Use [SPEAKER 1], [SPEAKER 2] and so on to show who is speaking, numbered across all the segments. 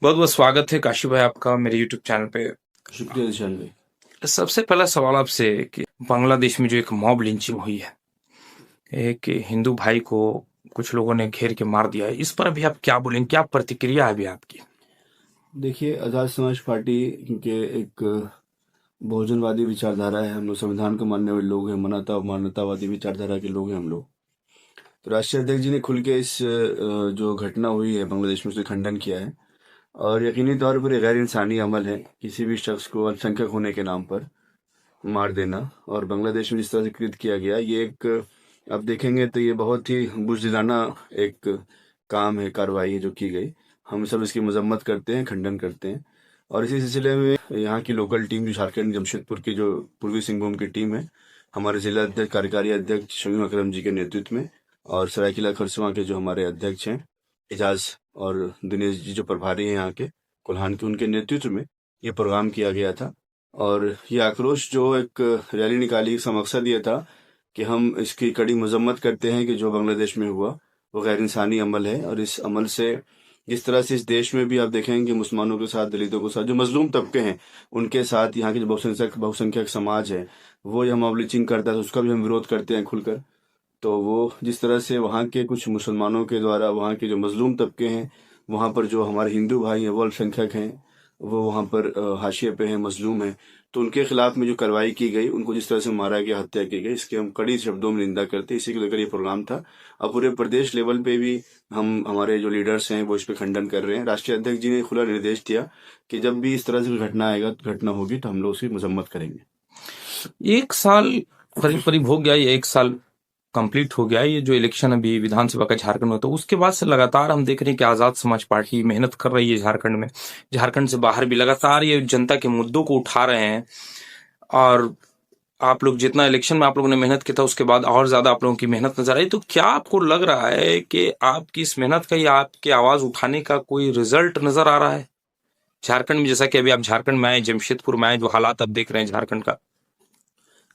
[SPEAKER 1] बहुत बहुत स्वागत है काशी भाई आपका मेरे यूट्यूब चैनल पे।
[SPEAKER 2] शुक्रिया निशान भाई।
[SPEAKER 1] सबसे पहला सवाल आपसे कि बांग्लादेश में जो एक मॉब लिंचिंग हुई है, एक हिंदू भाई को कुछ लोगों ने घेर के मार दिया है, इस पर अभी आप क्या बोलेंगे, क्या प्रतिक्रिया है अभी आपकी?
[SPEAKER 2] देखिए, आज़ाद समाज पार्टी क्योंकि एक बहुजनवादी विचारधारा है, हम लोग संविधान को मानने वाले लोग हैं, मानवतावादी विचारधारा के लोग हैं हम लोग। तो राष्ट्रीय अध्यक्ष जी ने खुल के इस जो घटना हुई है बांग्लादेश में उसका खंडन किया है और यकीनी तौर पर ये गैर इंसानी अमल है, किसी भी शख्स को अल्पसंख्यक होने के नाम पर मार देना। और बांग्लादेश में जिस तरह से कृत किया गया, ये एक आप देखेंगे तो ये बहुत ही बुज़दिलाना एक काम है, कार्रवाई है जो की गई। हम सब इसकी मजम्मत करते हैं, खंडन करते हैं। और इसी सिलसिले में यहाँ की लोकल टीम जो झारखंड जमशेदपुर की जो पूर्वी सिंहभूम की टीम है, हमारे जिला अध्यक्ष कार्यकारी अध्यक्ष शमीम अकरम जी के नेतृत्व में, और सरायकेला खरसुआं के जो हमारे अध्यक्ष हैं एजाज और दिनेश जी जो प्रभारी हैं यहाँ के कोल्हान के, उनके नेतृत्व में ये प्रोग्राम किया गया था। और ये आक्रोश जो एक रैली निकाली, इसका मकसद ये था कि हम इसकी कड़ी मजम्मत करते हैं कि जो बांग्लादेश में हुआ वो गैर इंसानी अमल है। और इस अमल से जिस तरह से इस देश में भी आप देखेंगे कि मुसलमानों के साथ, दलितों के साथ, जो मजलूम तबके हैं उनके साथ यहाँ के जो बहुसंख्यक समाज है वो यह मॉब लिंचिंग करता है, तो उसका भी हम विरोध करते हैं खुलकर। तो वो जिस तरह से वहाँ के कुछ मुसलमानों के द्वारा वहाँ के जो मजलूम तबके हैं, वहाँ पर जो हमारे हिंदू भाई हैं वो अल्पसंख्यक हैं, वो वहाँ पर हाशिए पे हैं, मजलूम हैं, तो उनके खिलाफ में जो कार्रवाई की गई, उनको जिस तरह से मारा गया, हत्या की गई, इसके हम कड़ी शब्दों में निंदा करते हैं। इसी को लेकर ये प्रोग्राम था। अब पूरे प्रदेश लेवल पे भी हमारे जो लीडर्स हैं वो इस पे खंडन कर रहे हैं। राष्ट्रीय अध्यक्ष जी ने खुला निर्देश दिया कि जब भी इस तरह से कोई घटना होगी तो हम लोग उसकी मजम्मत करेंगे।
[SPEAKER 1] एक साल करीब करीब हो गया, ये एक साल कंप्लीट हो गया ये जो इलेक्शन अभी विधानसभा का झारखंड में, तो उसके बाद से लगातार हम देख रहे हैं कि आजाद समाज पार्टी मेहनत कर रही है झारखंड में, झारखंड से बाहर भी लगातार ये जनता के मुद्दों को उठा रहे हैं। और आप लोग जितना इलेक्शन में आप लोगों ने मेहनत किया था, उसके बाद और ज्यादा आप लोगों की मेहनत नजर आई, तो क्या आपको लग रहा है कि आपकी इस मेहनत का या आपकी आवाज उठाने का कोई रिजल्ट नजर आ रहा है झारखंड में? जैसा कि अभी आप झारखंड में आए, जमशेदपुर में आए, जो हालात आप देख रहे हैं झारखंड का।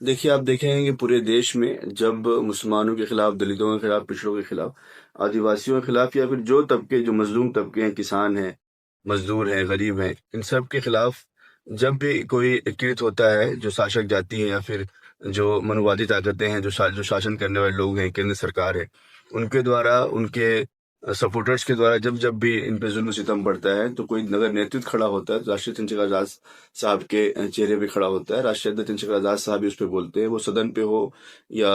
[SPEAKER 2] देखिए, आप देखेंगे कि पूरे देश में जब मुसलमानों के खिलाफ, दलितों के खिलाफ, पिछड़ों के खिलाफ, आदिवासियों के खिलाफ, या फिर जो तबके, जो मजलूम तबके हैं, किसान हैं, मजदूर हैं, गरीब हैं, इन सब के खिलाफ जब भी कोई कृत होता है, जो शासक जाति है या फिर जो मनुवादी ताकतें हैं, जो शासन करने वाले लोग हैं, केंद्र सरकार है, उनके द्वारा, उनके सपोर्टर्स के द्वारा जब जब भी इन पे जुल्म सितम पड़ता है, तो कोई नगर नेतृत्व खड़ा होता है तो राष्ट्रीय चंद्रशेखर आजाद साहब के चेहरे पे खड़ा होता है। राष्ट्रीय अध्यक्ष चंद्रशेखर आजाद साहब भी उस पर बोलते हैं। वो सदन पे हो या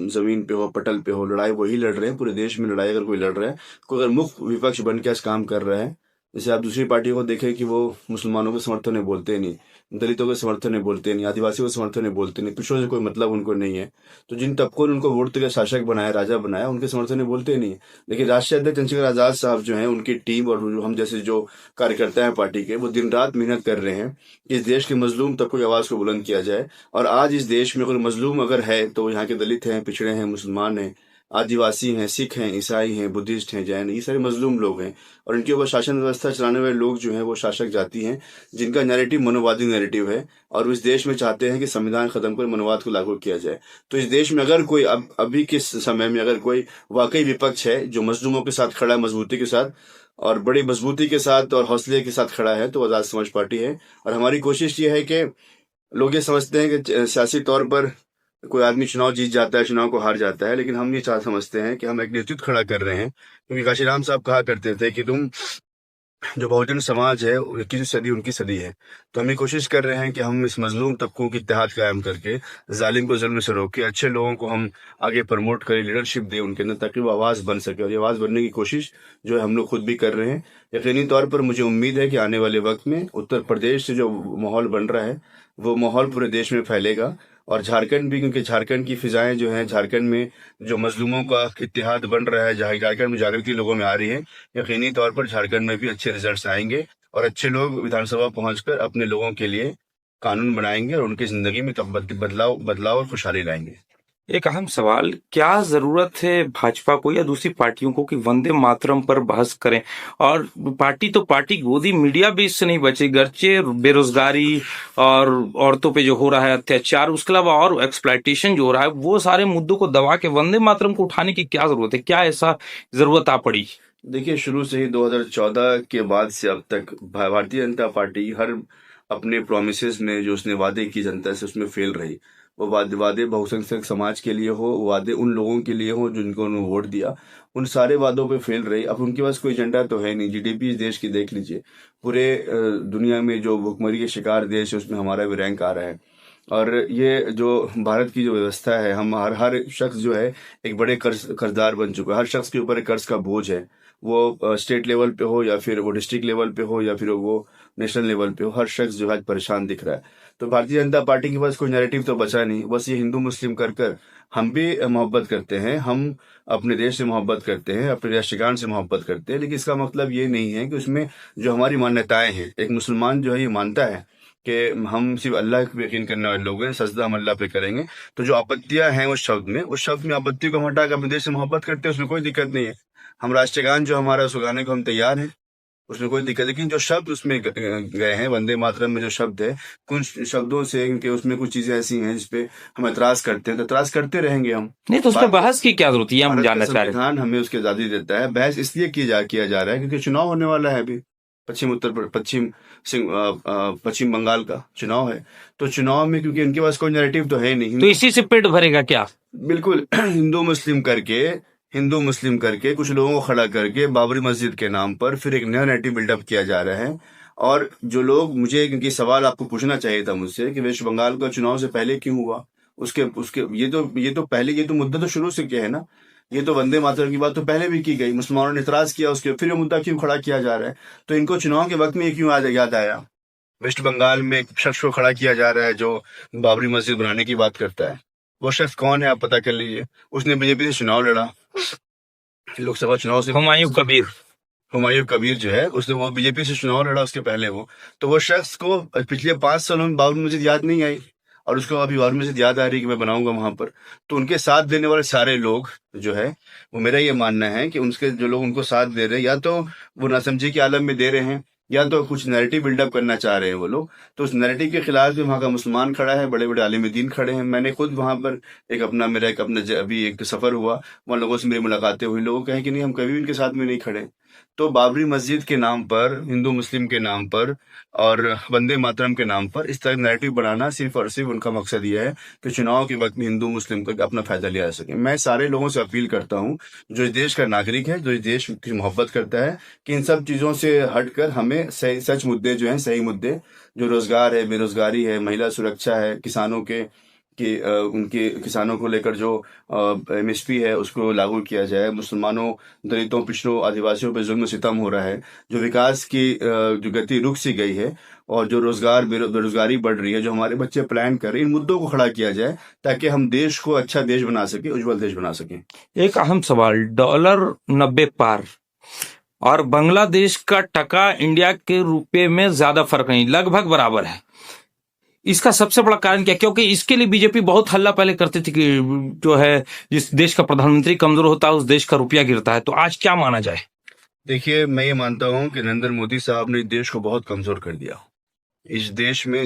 [SPEAKER 2] जमीन पे हो, पटल पे हो, लड़ाई वही लड़ रहे हैं। पूरे देश में लड़ाई अगर कोई लड़ रहा है, कोई अगर मुख्य विपक्ष बन के इस काम कर रहा है, जैसे आप दूसरी पार्टी को देखें कि वो मुसलमानों के समर्थन में बोलते नहीं, दलितों के समर्थन में बोलते नहीं, आदिवासियों के समर्थन में बोलते नहीं, पिछड़ों से कोई मतलब उनको नहीं है। तो जिन तबकों ने उनको वोट के शासक बनाया, राजा बनाया, उनके समर्थन में बोलते नहीं है। लेकिन राष्ट्रीय अध्यक्ष चंद्रशेखर आजाद साहब जो हैं, उनकी टीम और जो हम जैसे जो कार्यकर्ता हैं पार्टी के, वो दिन रात मेहनत कर रहे हैं कि इस देश के मजलूम तबकों की आवाज को बुलंद किया जाए। और आज इस देश में कोई मजलूम अगर है तो यहाँ के दलित हैं, पिछड़े हैं, मुसलमान हैं, आदिवासी हैं, सिख हैं, ईसाई हैं, बुद्धिस्ट हैं, जैन, ये सारे मजलूम लोग हैं। और इनके ऊपर शासन व्यवस्था चलाने वाले लोग जो हैं वो शासक जाति हैं, जिनका नैरेटिव मनोवादी नैरेटिव है, और वो इस देश में चाहते हैं कि संविधान खत्म कर मनोवाद को लागू किया जाए। तो इस देश में अगर कोई अभी के समय में अगर कोई वाकई विपक्ष है जो मजलूमों के साथ खड़ा है, मजबूती के साथ और बड़ी मजबूती के साथ और हौसले के साथ खड़ा है, तो आजाद समाज पार्टी है। और हमारी कोशिश ये है कि लोग ये समझते हैं कि सियासी तौर पर कोई आदमी चुनाव जीत जाता है, चुनाव को हार जाता है, लेकिन हम ये समझते हैं कि हम एक नेतृत्व खड़ा कर रहे हैं। क्योंकि काशीराम साहब कहा करते थे कि तुम जो बहुजन समाज है, 21वीं सदी उनकी सदी है। तो हम ये कोशिश कर रहे हैं कि हम इस मजलूम तबकों की इत्तेहाद कायम करके जालिम को जुल्म से रोके, अच्छे लोगों को हम आगे प्रमोट करें, लीडरशिप दें उनके अंदर, ताकि वो आवाज़ बन सके। और ये आवाज़ बनने की कोशिश जो है हम लोग खुद भी कर रहे हैं। यकीनी तौर पर मुझे उम्मीद है कि आने वाले वक्त में उत्तर प्रदेश से जो माहौल बन रहा है, वो माहौल पूरे देश में फैलेगा। और झारखंड भी, क्योंकि झारखंड की फिजाएं जो हैं, झारखंड में जो मजलूमों का इत्तेहाद बन रहा है, झारखंड में जागृति लोगों में आ रही है, यकीनी तौर पर झारखंड में भी अच्छे रिजल्ट्स आएंगे और अच्छे लोग विधानसभा पहुंचकर अपने लोगों के लिए कानून बनाएंगे और उनकी जिंदगी में तब बदलाव और खुशहाली लाएंगे।
[SPEAKER 1] एक अहम सवाल, क्या जरूरत है भाजपा को या दूसरी पार्टियों को कि वंदे मातरम पर बहस करें? और पार्टी तो पार्टी, गोदी मीडिया भी इससे नहीं बचे, गर्चे बेरोजगारी और औरतों पे जो हो रहा है अत्याचार, उसके अलावा और एक्सप्लॉयटेशन जो हो रहा है, वो सारे मुद्दों को दबा के वंदे मातरम को उठाने की क्या जरूरत है? क्या ऐसा जरूरत आ पड़ी?
[SPEAKER 2] देखिए, शुरू से ही 2014 के बाद से अब तक भारतीय जनता पार्टी हर अपने प्रोमिसेस में जो उसने वादे की जनता से उसमें फेल रही। वो वादे बहुसंख्यक समाज के लिए हो, वादे उन लोगों के लिए हो जिनको उन्होंने वोट दिया, उन सारे वादों पे फेल रही। अब उनके पास कोई एजेंडा तो है नहीं। जीडीपी इस देश की देख लीजिए, पूरे दुनिया में जो भुखमरी के शिकार देश है उसमें हमारा भी रैंक आ रहा है। और ये जो भारत की जो व्यवस्था है, हम हर शख्स जो है एक बड़े कर्जदार बन चुका है। हर शख्स के ऊपर एक कर्ज का बोझ है, वो स्टेट लेवल पे हो या फिर वो डिस्ट्रिक्ट लेवल पे हो या फिर वो नेशनल लेवल पे हो। हर शख्स जो है आज परेशान दिख रहा है। तो भारतीय जनता पार्टी के पास कोई नैरेटिव तो बचा नहीं, बस ये हिंदू मुस्लिम कर कर हम भी मोहब्बत करते हैं, हम अपने देश से मोहब्बत करते हैं, अपने राष्ट्रगान से मोहब्बत करते हैं। लेकिन इसका मतलब ये नहीं है कि उसमें जो हमारी मान्यताएं हैं, एक मुसलमान जो है ये मानता है कि हम सिर्फ अल्लाह पे यकीन करने वाले लोग हैं, सजदा हम अल्लाह पे करेंगे। तो जो आपत्तियां हैं उस शब्द में आपत्ति को हम हटा कर अपने देश से मोहब्बत करते हैं, उसमें कोई दिक्कत नहीं है। हम राष्ट्रगान जो हमारा उस गाने को हम तैयार हैं, उसमें कोई दिक्कत। लेकिन जो शब्द उसमें गए हैं, वंदे मातरम में जो शब्द है, कुछ शब्दों से इनके उसमें कुछ चीजें ऐसी हैं जिसपे हम एतराज करते हैं, तो एतराज करते रहेंगे हम।
[SPEAKER 1] नहीं तो उस पर
[SPEAKER 2] भारत
[SPEAKER 1] बहस की क्या जरूरत है, ये हम
[SPEAKER 2] भारत का
[SPEAKER 1] जानना चाह रहे हैं।
[SPEAKER 2] संविधान हमें उसकी आजादी देता है। बहस इसलिए किया जा रहा है क्योंकि चुनाव होने वाला है अभी। पश्चिम बंगाल का चुनाव है। तो चुनाव में क्योंकि इनके पास कोई नैरेटिव तो है नहीं,
[SPEAKER 1] तो इसी से पेट भरेगा क्या?
[SPEAKER 2] बिल्कुल हिंदू मुस्लिम करके कुछ लोगों को खड़ा करके बाबरी मस्जिद के नाम पर फिर एक नया नैरेटिव बिल्डअप किया जा रहा है। और जो लोग मुझे, क्योंकि सवाल आपको पूछना चाहिए था मुझसे कि वेस्ट बंगाल का चुनाव से पहले क्यों हुआ, उसके उसके ये तो मुद्दा तो शुरू से किया है ना। ये तो वंदे मातरम की बात तो पहले भी की गई, मुसलमानों ने इतराज किया, उसके फिर ये मुद्दा क्यों खड़ा किया जा रहा है? तो इनको चुनाव के वक्त में ये क्यों याद आया? वेस्ट बंगाल में एक शख्स को खड़ा किया जा रहा है जो बाबरी मस्जिद बनाने की बात करता है। वो शख्स कौन है आप पता कर लीजिए। उसने बीजेपी से चुनाव लड़ा, लोकसभा चुनाव से। हुमायूं कबीर जो है, उसने वो बीजेपी से चुनाव लड़ा उसके पहले वो। तो वो शख्स को पिछले 5 सालों में बाबरी मस्जिद याद नहीं आई, और उसको अभी बाबरी मस्जिद याद आ रही है कि मैं बनाऊंगा वहां पर। तो उनके साथ देने वाले सारे लोग जो है, वो मेरा ये मानना है कि उनके जो लोग उनको साथ दे रहे हैं, या तो वो नासमझी के आलम में दे रहे हैं, या तो कुछ नैरेटिव बिल्डअप करना चाह रहे हैं वो लोग। तो उस नैरेटिव के खिलाफ भी वहाँ का मुसलमान खड़ा है, बड़े बड़े आलिम दीन खड़े हैं। मैंने खुद वहां पर अभी एक सफर हुआ, वहाँ लोगों से मेरी मुलाकातें हुई। लोगों कहें कि नहीं, हम कभी भी इनके साथ में नहीं खड़े। तो बाबरी मस्जिद के नाम पर, हिंदू मुस्लिम के नाम पर और वंदे मातरम के नाम पर इस तरह नैरेटिव बनाना सिर्फ और सिर्फ उनका मकसद ये है कि चुनाव के वक्त में हिंदू मुस्लिम को अपना फायदा लिया जा सके। मैं सारे लोगों से अपील करता हूँ, जो इस देश का नागरिक है, जो इस देश की मोहब्बत करता है, कि इन सब चीजों से हटकर हमें सच मुद्दे जो हैं, सही मुद्दे, जो रोजगार है, बेरोजगारी है, महिला सुरक्षा है, किसानों के कि उनके किसानों को लेकर जो एमएसपी है उसको लागू किया जाए। मुसलमानों, दलितों, पिछड़ों, आदिवासियों पे जुल्म सितम हो रहा है। जो विकास की जो गति रुक सी गई है, और जो बेरोजगारी बढ़ रही है, जो हमारे बच्चे प्लान कर रहे हैं, इन मुद्दों को खड़ा किया जाए ताकि हम देश को अच्छा देश बना सके, उज्जवल देश बना सकें।
[SPEAKER 1] एक अहम सवाल, डॉलर 90 पार और बांग्लादेश का टका इंडिया के रुपए में ज्यादा फर्क नहीं, लगभग बराबर है। इसका सबसे बड़ा कारण क्या? क्योंकि इसके लिए बीजेपी बहुत हल्ला पहले करती थी कि जो है जिस देश का प्रधानमंत्री कमजोर होता है उस देश का रुपया गिरता है। तो आज क्या माना जाए?
[SPEAKER 2] देखिए, मैं ये मानता हूँ कि नरेंद्र मोदी साहब ने देश को बहुत कमजोर कर दिया। जिस देश में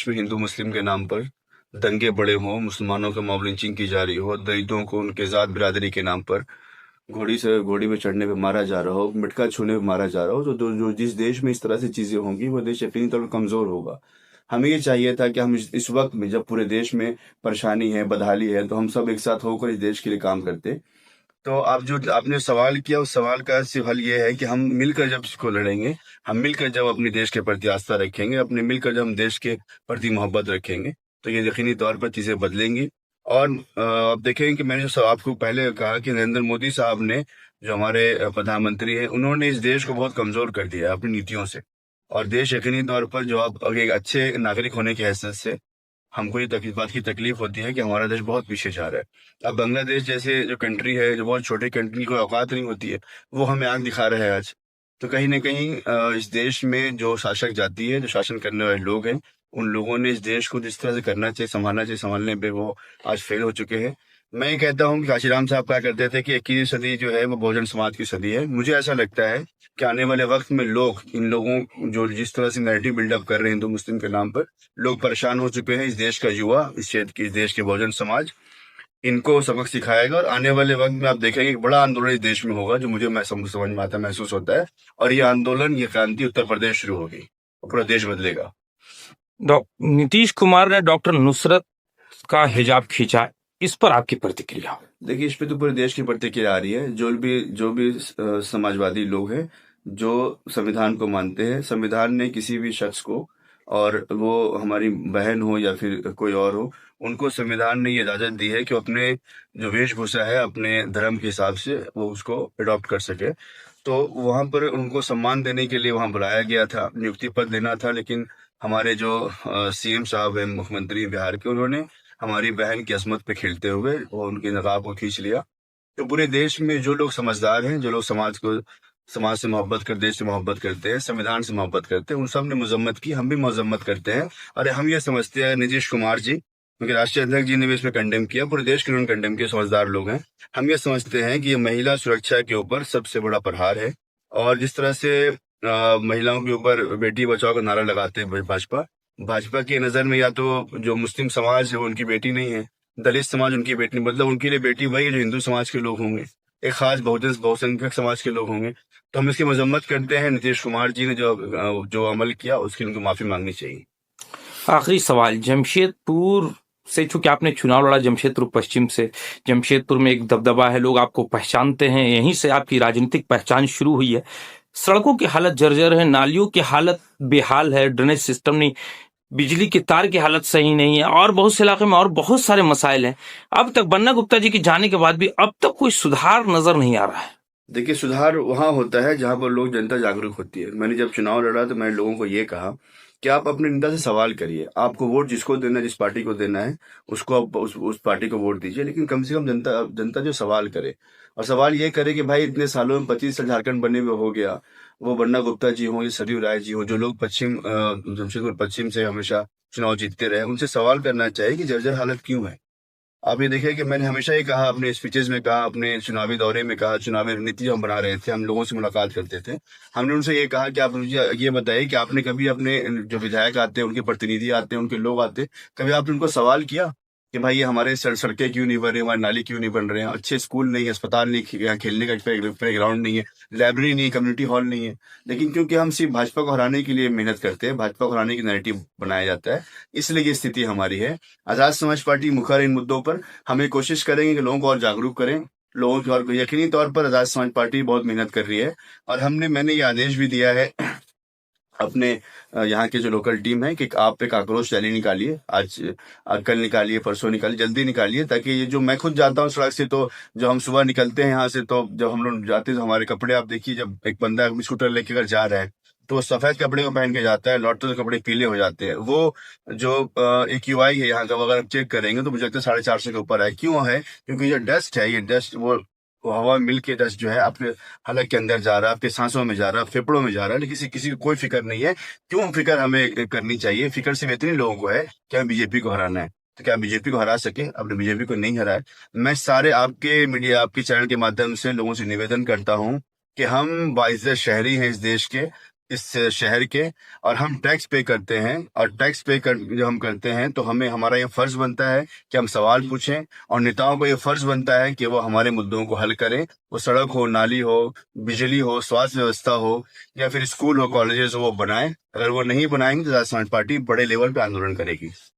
[SPEAKER 2] हिंदू मुस्लिम के नाम पर दंगे बड़े हों, मुसलमानों के मॉब लिंचिंग की जा रही हो, दलितों को उनके जात बिरादरी के नाम पर घोड़ी में चढ़ने पे मारा जा रहा हो, मटका छूने पे मारा जा रहा हो, तो जो जिस देश में इस तरह से चीजें होंगी, वो देश यकीनी तौर पर कमजोर होगा। हमें ये चाहिए था कि हम इस वक्त में, जब पूरे देश में परेशानी है, बदहाली है, तो हम सब एक साथ होकर इस देश के लिए काम करते। तो आप जो आपने सवाल किया, उस सवाल का सिर्फ हल ये है कि हम मिलकर जब इसको लड़ेंगे, हम मिलकर जब अपने देश के प्रति आस्था रखेंगे, अपने मिलकर जब हम देश के प्रति मोहब्बत रखेंगे, तो ये यकीनी तौर पर चीजें बदलेंगी। और आप देखेंगे कि मैंने जो आपको पहले कहा कि नरेंद्र मोदी साहब ने, जो हमारे प्रधानमंत्री हैं, उन्होंने इस देश को बहुत कमजोर कर दिया है अपनी नीतियों से। और देश यकीनी तौर पर, जो आप एक अच्छे नागरिक होने की हैसियत से, हमको ये बात की तकलीफ होती है कि हमारा देश बहुत पीछे जा रहा है। अब बांग्लादेश जैसे जो कंट्री है, जो बहुत छोटी कंट्री, कोई औकात नहीं होती है, वो हमें आग दिखा रहा है आज। तो कहीं ना कहीं इस देश में जो शासक जाति है, जो शासन करने वाले लोग हैं, उन लोगों ने इस देश को जिस तरह से करना चाहिए, संभालना चाहिए, संभालने पे वो आज फेल हो चुके हैं। मैं ये कहता हूँ कि काशीराम साहब क्या करते थे कि 21वीं सदी जो है वो बहुजन समाज की सदी है। मुझे ऐसा लगता है कि आने वाले वक्त में इन लोगों जो जिस तरह से नैरेटिव बिल्डअप कर रहे हैं हिंदू मुस्लिम के नाम पर, लोग परेशान हो चुके हैं। इस देश का युवा, इस देश के बहुजन समाज इनको सबक सिखाएगा और आने वाले वक्त में आप देखेंगे एक बड़ा आंदोलन इस देश में होगा, जो मुझे समझ में आता महसूस होता है। और ये आंदोलन, ये क्रांति उत्तर प्रदेश शुरू होगी और पूरा देश बदलेगा।
[SPEAKER 1] नीतीश कुमार ने डॉक्टर नुसरत का हिजाब खींचा, इस पर आपकी प्रतिक्रिया?
[SPEAKER 2] देखिए, इस पे तो पूरे देश की प्रतिक्रिया आ रही है। जो भी समाजवादी लोग हैं, जो संविधान को मानते हैं, संविधान ने किसी भी शख्स को, और वो हमारी बहन हो या फिर कोई और हो, उनको संविधान ने ये इजाजत दी है कि वो अपने जो वेशभूषा है, अपने धर्म के हिसाब से वो उसको अडॉप्ट कर सके। तो वहां पर उनको सम्मान देने के लिए वहां बुलाया गया था, नियुक्ति पद देना था, लेकिन हमारे जो सीएम साहब हैं, मुख्यमंत्री बिहार के, उन्होंने हमारी बहन की अजमत पे खेलते हुए वो उनकी नकाब को खींच लिया। तो पूरे देश में जो लोग समझदार हैं, जो लोग समाज से मोहब्बत करते, देश से मोहब्बत करते हैं, संविधान से मोहब्बत करते हैं, उन सब ने मजम्मत की, हम भी मजम्मत करते हैं। और हम ये समझते हैं, नीतीश कुमार जी, क्योंकि राष्ट्रीय अध्यक्ष जी ने भी इसमें कंडेम किया, पूरे देश के उन्होंने कंडेम किया, समझदार लोग हैं। हम ये समझते हैं कि ये महिला सुरक्षा के ऊपर सबसे बड़ा प्रहार है। और जिस तरह से महिलाओं के ऊपर बेटी बचाओ का नारा लगाते हैं भाजपा की नजर में, या तो जो मुस्लिम समाज है वो उनकी बेटी नहीं है, दलित समाज उनकी बेटी नहीं, मतलब उनके लिए बेटी वही है जो हिंदू समाज के लोग होंगे, एक खास बहुसंख्यक समाज के लोग होंगे। तो हम इसकी मजम्मत करते हैं। नीतीश कुमार जी ने जो अमल किया, उसकी उनको माफी मांगनी चाहिए।
[SPEAKER 1] आखिरी सवाल, जमशेदपुर से, चूंकि आपने चुनाव लड़ा जमशेदपुर पश्चिम से, जमशेदपुर में एक दबदबा है, लोग आपको पहचानते हैं, यहीं से आपकी राजनीतिक पहचान शुरू हुई है। सड़कों की हालत जर्जर है, नालियों की हालत बेहाल है, ड्रेनेज सिस्टम नहीं, बिजली की तार की हालत सही नहीं है, और बहुत से इलाके में और बहुत सारे मसाइल हैं। अब तक बन्ना गुप्ता जी के जाने के बाद भी अब तक कोई सुधार नजर नहीं आ रहा है।
[SPEAKER 2] देखिए, सुधार वहां होता है जहां पर लोग, जनता जागरूक होती है। मैंने जब चुनाव लड़ा तो मैंने लोगों को ये कहा कि आप अपने नेता से सवाल करिए, आपको वोट जिसको देना है, जिस पार्टी को देना है, उसको आप उस पार्टी को वोट दीजिए, लेकिन कम से कम जनता जो सवाल करे, और सवाल ये करे कि भाई इतने सालों में 25 साल झारखंड बनने में हो गया, वो बन्ना गुप्ता जी हो या सरयू राय जी हो, जो लोग जमशेदपुर पश्चिम से हमेशा चुनाव जीतते रहे, उनसे सवाल करना चाहिए कि जर्जर हालत क्यों है। आप ये देखिए कि मैंने हमेशा ये कहा, अपने स्पीचेस में कहा, अपने चुनावी दौरे में कहा, चुनावी रणनीति हम बना रहे थे, हम लोगों से मुलाकात करते थे, हमने उनसे ये कहा कि आप मुझे ये बताइए कि आपने कभी अपने जो विधायक आते हैं, उनके प्रतिनिधि आते हैं, उनके लोग आते हैं, कभी आपने उनको सवाल किया कि भाई ये हमारे सड़कें क्यों नहीं बन रही, हमारे नाली क्यों नहीं बन रहे हैं, अच्छे स्कूल नहीं है, अस्पताल नहीं, यहाँ खेलने का प्ले ग्राउंड नहीं है, लाइब्रेरी नहीं है, कम्युनिटी हॉल नहीं है। लेकिन क्योंकि हम सिर्फ भाजपा को हराने के लिए मेहनत करते हैं, भाजपा को हराने की नैरेटिव बनाया जाता है, इसलिए ये स्थिति हमारी है। आजाद समाज पार्टी मुखर इन मुद्दों पर हम ये कोशिश करेंगे कि लोगों को और जागरूक करें, लोगों की, और यकीनी तौर पर आजाद समाज पार्टी बहुत मेहनत कर रही है। और मैंने ये आदेश भी दिया है अपने यहाँ के जो लोकल टीम है कि आप एक आक्रोश रैली निकालिए, आज कल निकालिए, परसों निकालिए, जल्दी निकालिए, ताकि ये जो, मैं खुद जाता हूँ सड़क से, तो जब हम सुबह निकलते हैं यहाँ से, तो जब हम लोग जाते हैं तो हमारे कपड़े आप देखिए, जब एक बंदा स्कूटर लेके अगर जा रहा है तो वो सफेद कपड़े को पहन के जाता है, लौटते तो कपड़े पीले हो जाते हैं। वो जो एक यूआई है यहाँ का, अगर आप चेक करेंगे तो मुझे लगता है 450 के ऊपर है। क्यों है? क्योंकि जो डस्ट है, ये डस्ट वो हवा मिल के डस्ट जो है आपके हलक के अंदर जा रहा है, आपके सांसों में जा रहा है, फेफड़ों में जा रहा है, लेकिन किसी को कोई फिक्र नहीं है। क्यों फिक्र हमें करनी चाहिए? फिक्र सिर्फ इतने लोगों को है कि हमें बीजेपी को हराना है। तो क्या बीजेपी को हरा सके? अपने बीजेपी को नहीं हराए। मैं सारे आपके मीडिया, आपके चैनल के माध्यम से लोगों से निवेदन करता हूं कि हम बाइज्जत शहरी हैं इस देश के, इस शहर के, और हम टैक्स पे करते हैं, और टैक्स पे जब हम करते हैं तो हमारा ये फर्ज बनता है कि हम सवाल पूछें, और नेताओं को ये फर्ज बनता है कि वो हमारे मुद्दों को हल करें। वो सड़क हो, नाली हो, बिजली हो, स्वास्थ्य व्यवस्था हो, या फिर स्कूल हो, कॉलेजेस हो, वो बनाएं। अगर वो नहीं बनाएंगे तो आजाद समाज पार्टी बड़े लेवल पे आंदोलन करेगी।